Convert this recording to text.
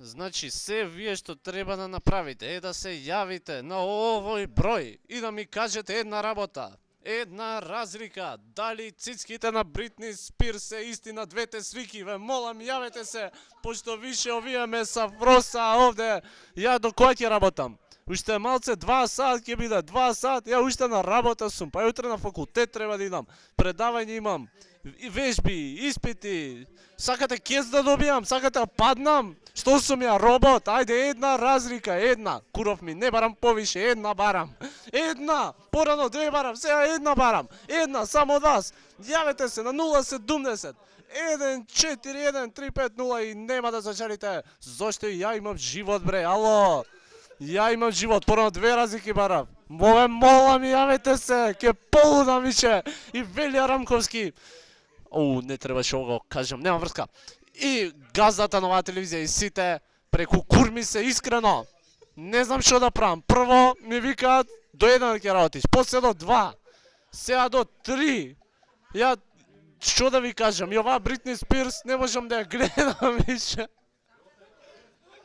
Значи, се вие што треба да направите е да се јавите на овој број и да ми кажете една работа, една разлика, дали цицките на Бритни Спирс се исти на двете слики, ве молам, јавете се, пошто више овие ме са фроса овде, ја до кој ќе работам? Уште малце 2 сат ќе биде, 2 сат, ја уште на работа сум, па утре на факултет треба да идам, предавање имам, вежби, испити, сакате кез да добијам, сакате да паднам, што сум ја робот, ајде една разлика, една, куров ми, не барам повише, една барам, една, порано 2 барам, сега една барам, една, само од вас, јавете се на 070 141 350 и нема да зачарите, зошто ја имам живот бре, ало, ја имам живот, порано 2 разлики барам, молам, јавете се, ке полудам више, и Велија Рамковски, не требаше ова го кажам, нема врска. И газдата на оваа телевизија и сите преку курми се искрено. Не знам што да правам. Прво ми викаат до 1 ќе работиш, после до 2, сега до 3. Ја што да ви кажам, и оваа Бритни Спирс не можам да ја гледам више.